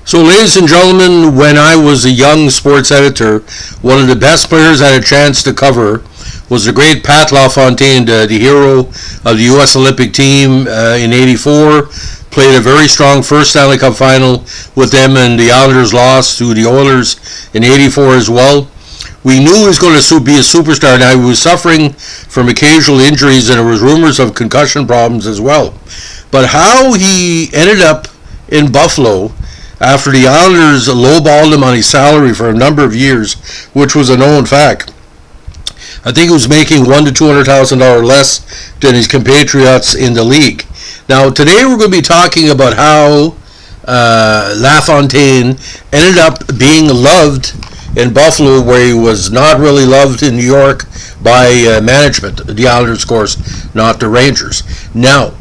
So, ladies and gentlemen, when I was a young sports editor, one of the best players I had a chance to cover was the great Pat Lafontaine, the hero of the U.S. Olympic team in '84. Played a very strong first Stanley Cup final with them, and the Islanders lost to the Oilers in '84 as well. We knew he was going to be a superstar. Now, he was suffering from occasional injuries, and there was rumors of concussion problems as well. But how he ended up in Buffalo after the Islanders lowballed him on his salary for a number of years, which was a known fact. I think he was making $100,000 to $200,000 less than his compatriots in the league. Now, today we're going to be talking about how Lafontaine ended up being loved in Buffalo, where he was not really loved in New York by management. The Islanders, of course, not the Rangers. Now,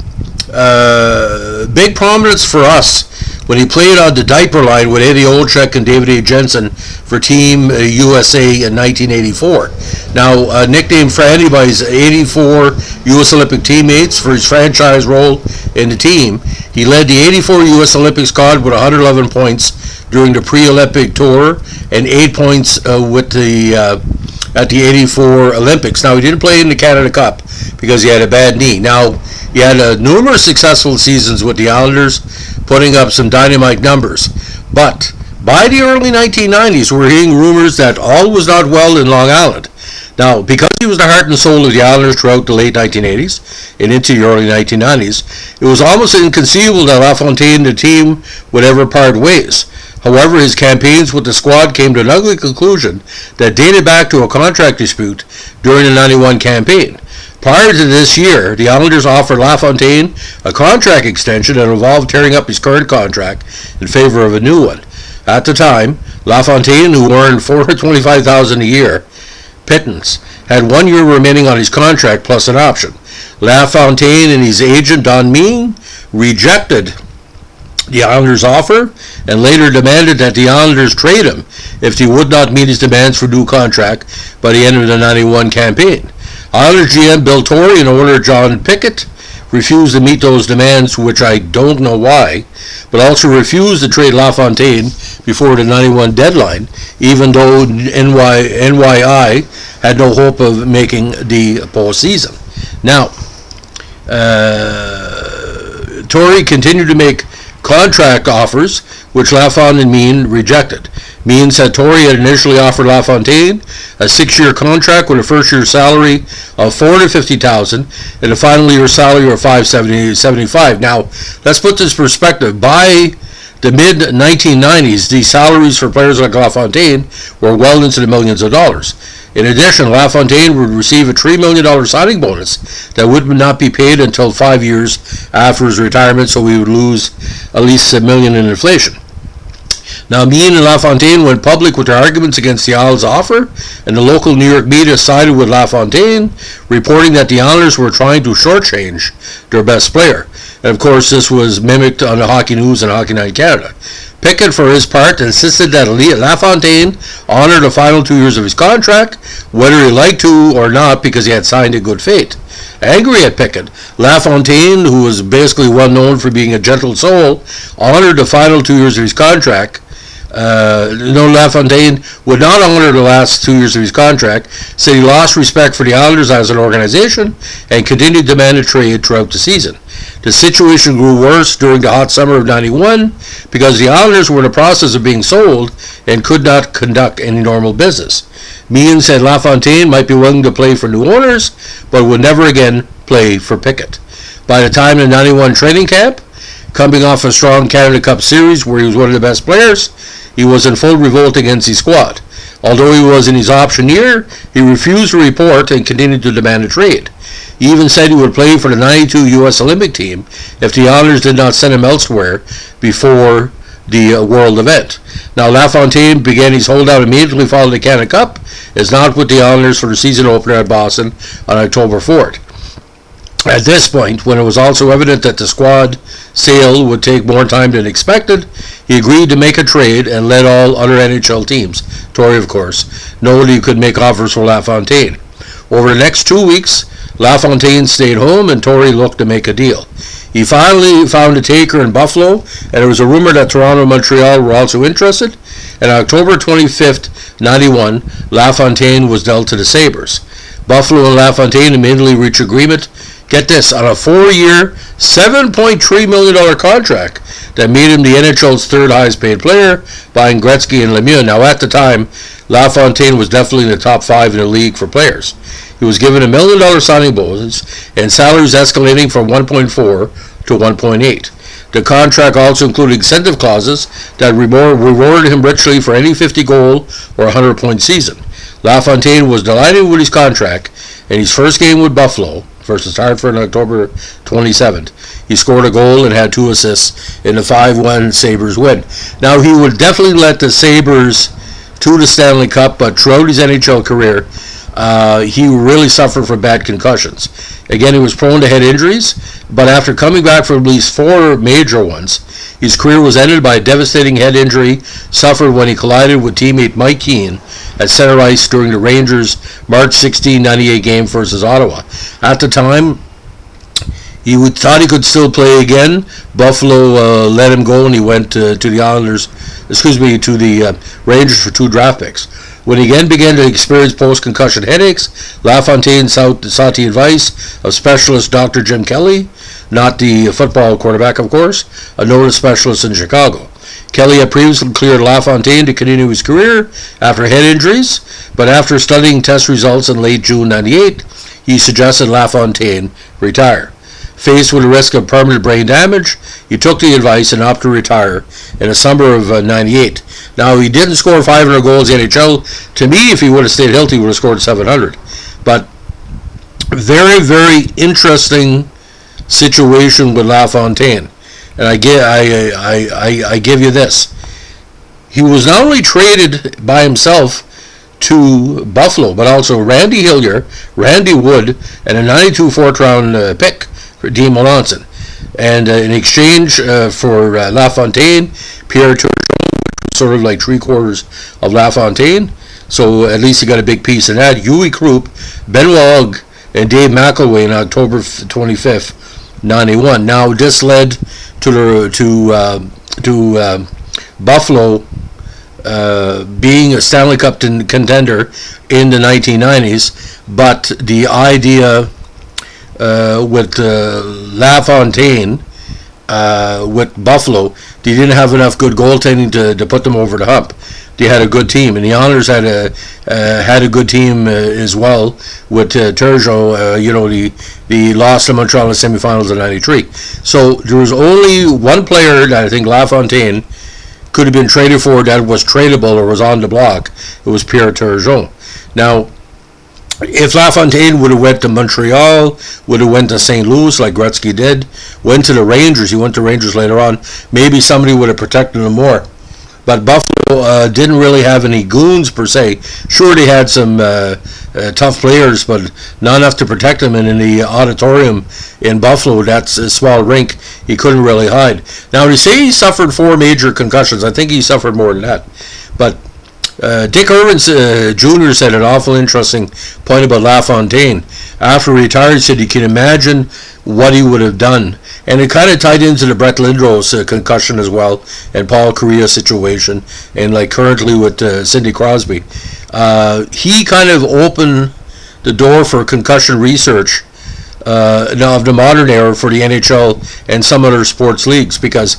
big prominence for us when he played on the diaper line with Eddie Olczyk and David A. Jensen for Team USA in 1984. Now, nicknamed Franny by his 84 U.S. Olympic teammates for his franchise role in the team, he led the 84 U.S. Olympic squad with 111 points during the pre-Olympic tour and 8 points at the 84 Olympics. Now, he didn't play in the Canada Cup because he had a bad knee. Now, he had numerous successful seasons with the Islanders, putting up some dynamite numbers. But by the early 1990s, we're hearing rumors that all was not well in Long Island. Now, because he was the heart and soul of the Islanders throughout the late 1980s and into the early 1990s, it was almost inconceivable that Lafontaine and the team would ever part ways. However, his campaigns with the squad came to an ugly conclusion that dated back to a contract dispute during the '91 campaign. Prior to this year, the Islanders offered Lafontaine a contract extension that involved tearing up his current contract in favor of a new one. At the time, Lafontaine, who earned $425,000 a year, pittance, had 1 year remaining on his contract plus an option. Lafontaine and his agent Don Mean rejected the Islanders' offer and later demanded that the Islanders trade him if he would not meet his demands for a new contract by the end of the '91 campaign. Islanders GM Bill Torrey and owner John Pickett refused to meet those demands, which I don't know why, but also refused to trade Lafontaine before the '91 deadline, even though NYI had no hope of making the postseason. Now, Torrey continued to make contract offers, which Lafontaine and Mean rejected. Mean said Torrey had initially offered Lafontaine a 6-year contract with a first-year salary of $450,000 and a final year salary of $575,000. Now, let's put this in perspective. By the mid-1990s, the salaries for players like Lafontaine were well into the millions of dollars. In addition, Lafontaine would receive a $3 million signing bonus that would not be paid until 5 years after his retirement, so he would lose at least $1 million in inflation. Now, Mean and Lafontaine went public with their arguments against the Isles' offer, and the local New York media sided with Lafontaine, reporting that the Islanders were trying to shortchange their best player. And of course, this was mimicked on the Hockey News and Hockey Night Canada. Pickett, for his part, insisted that Lafontaine honor the final 2 years of his contract, whether he liked to or not, because he had signed in good faith. Angry at Pickett, Lafontaine, who was basically well known for being a gentle soul, honored the final 2 years of his contract. Lafontaine would not honor the last 2 years of his contract, said he lost respect for the Islanders as an organization, and continued to demand a trade throughout the season. The situation grew worse during the hot summer of '91 because the Islanders were in the process of being sold and could not conduct any normal business. Meehan said Lafontaine might be willing to play for new owners, but would never again play for Pickett. By the time of the '91 training camp, coming off a strong Canada Cup series where he was one of the best players, he was in full revolt against his squad. Although he was in his option year, he refused to report and continued to demand a trade. He even said he would play for the '92 U.S. Olympic team if the Islanders did not send him elsewhere before the World event. Now, Lafontaine began his holdout immediately following the Canada Cup, is not with the Islanders for the season opener at Boston on October 4th. At this point, when it was also evident that the squad sale would take more time than expected, he agreed to make a trade and let all other NHL teams, Torrey of course, know that he could make offers for Lafontaine. Over the next 2 weeks, Lafontaine stayed home, and Torrey looked to make a deal. He finally found a taker in Buffalo, and there was a rumor that Toronto and Montreal were also interested. And on October 25th, 91, Lafontaine was dealt to the Sabres. Buffalo and Lafontaine immediately reached agreement, get this, on a 4-year, $7.3 million contract that made him the NHL's third highest paid player, behind Gretzky and Lemieux. Now, at the time, Lafontaine was definitely in the top 5 in the league for players. He was given $1 million signing bonus and salaries escalating from 1.4 to 1.8. The contract also included incentive clauses that rewarded him richly for any 50-goal or 100-point season. Lafontaine was delighted with his contract, and his first game with Buffalo versus Hartford on October 27th, he scored a goal and had 2 assists in the 5-1 Sabres win. Now, he would definitely let the Sabres to the Stanley Cup, but throughout his NHL career, he really suffered from bad concussions. Again, he was prone to head injuries, but after coming back from at least 4 major ones, his career was ended by a devastating head injury suffered when he collided with teammate Mike Keane at center ice during the Rangers' March 16, 98 game versus Ottawa. At the time, he thought he could still play again. Buffalo let him go, and he went to the Rangers for 2 draft picks. When he again began to experience post-concussion headaches, Lafontaine sought the advice of specialist Dr. Jim Kelly, not the football quarterback, of course, a noted specialist in Chicago. Kelly had previously cleared Lafontaine to continue his career after head injuries, but after studying test results in late June 98, he suggested Lafontaine retire. Faced with the risk of permanent brain damage, he took the advice and opted to retire in the summer of 98. Now, he didn't score 500 goals in the NHL. To me, if he would have stayed healthy, he would have scored 700. But very, very interesting situation with Lafontaine. And I give you this. He was not only traded by himself to Buffalo, but also Randy Hillier, Randy Wood, and a 92 4th-round pick for Dean Melanson. And in exchange for Lafontaine, Pierre Turgeon, which was sort of like 3/4 of Lafontaine, so at least he got a big piece in that. Huey Krupp, Benoit Hogg, and Dave McElwain on October 25th, 91. Now, this led to Buffalo being a Stanley Cup contender in the 1990s, but the idea with Lafontaine with Buffalo, they didn't have enough good goaltending to put them over the hump. They had a good team, and the Islanders had a good team as well with Turgeon. The lost to Montreal in the semifinals in '93. So there was only one player that I think Lafontaine could have been traded for that was tradable or was on the block. It was Pierre Turgeon. Now, if Lafontaine would have went to Montreal, would have went to St. Louis like Gretzky did, went to the Rangers, he went to Rangers later on, maybe somebody would have protected him more. But Buffalo didn't really have any goons per se. Sure, they had some tough players, but not enough to protect him. And in the auditorium in Buffalo, that's a small rink, he couldn't really hide. Now, they say he suffered 4 major concussions. I think he suffered more than that. But Dick Irvin Jr. said an awful interesting point about Lafontaine. After he retired, he said he can imagine what he would have done. And it kind of tied into the Brett Lindros concussion as well, and Paul Kariya situation, and like currently with Sidney Crosby. He kind of opened the door for concussion research now of the modern era for the NHL and some other sports leagues, because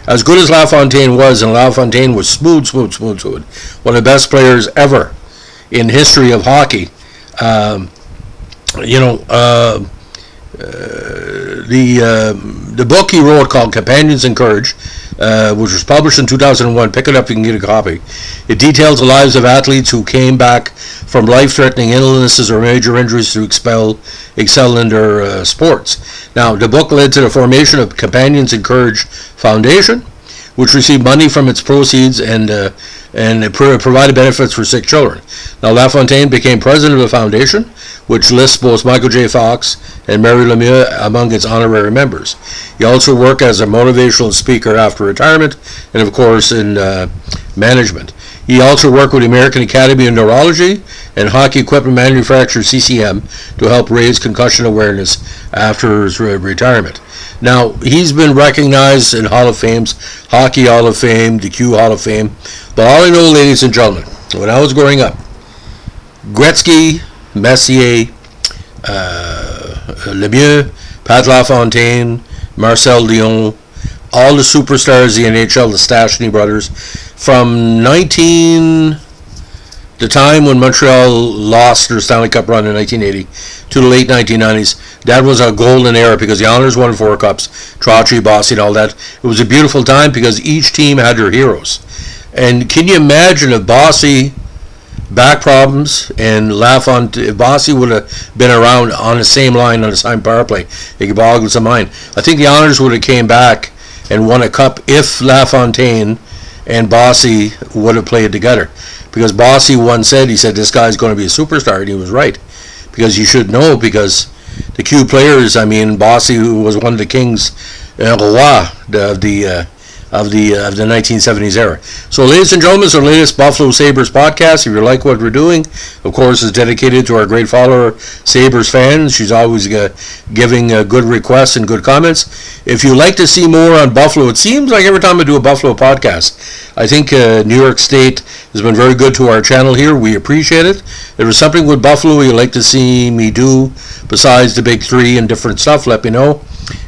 as good as Lafontaine was, and Lafontaine was smooth, one of the best players ever in history of hockey, the book he wrote called Companions in Courage, which was published in 2001, pick it up, you can get a copy. It details the lives of athletes who came back from life-threatening illnesses or major injuries to excel in their sports. Now, the book led to the formation of Companions in Courage Foundation, which received money from its proceeds and it provided benefits for sick children. Now, Lafontaine became president of the foundation, which lists both Michael J. Fox and Mary Lemieux among its honorary members. He also worked as a motivational speaker after retirement, and of course in management. He also worked with the American Academy of Neurology and hockey equipment manufacturer CCM to help raise concussion awareness after his retirement. Now, he's been recognized in Hall of Fames, Hockey Hall of Fame, the Q Hall of Fame. But all I know, ladies and gentlemen, when I was growing up, Gretzky, Messier, Lemieux, Pat Lafontaine, Marcel Dion, all the superstars of the NHL, the Stastny brothers, from the time when Montreal lost their Stanley Cup run in 1980 to the late 1990s, that was a golden era because the Islanders won 4 cups, Trottier, Bossy, and all that. It was a beautiful time because each team had their heroes. And can you imagine if Bossy back problems and if Bossy would have been around on the same line on the same power play? It boggles the mind. I think the Islanders would have came back and won a cup if Lafontaine and Bossy would have played together. Because Bossy once said, he said, this guy's going to be a superstar, and he was right. Because you should know, because the Q players, I mean, Bossy, who was one of the kings, roi of the 1970s era. So, ladies and gentlemen, it's our latest Buffalo Sabres podcast. If you like what we're doing, of course, it's dedicated to our great follower, Sabres fan. She's always giving good requests and good comments. If you like to see more on Buffalo, it seems like every time I do a Buffalo podcast, I think New York State has been very good to our channel here. We appreciate it. If there's something with Buffalo you'd like to see me do besides the big 3 and different stuff, let me know.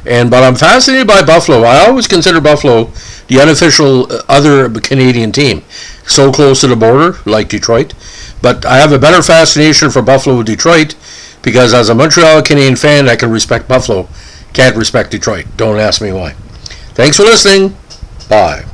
But I'm fascinated by Buffalo. I always consider Buffalo the unofficial other Canadian team, so close to the border, like Detroit. But I have a better fascination for Buffalo with Detroit because as a Montreal Canadian fan, I can respect Buffalo. Can't respect Detroit. Don't ask me why. Thanks for listening. Bye.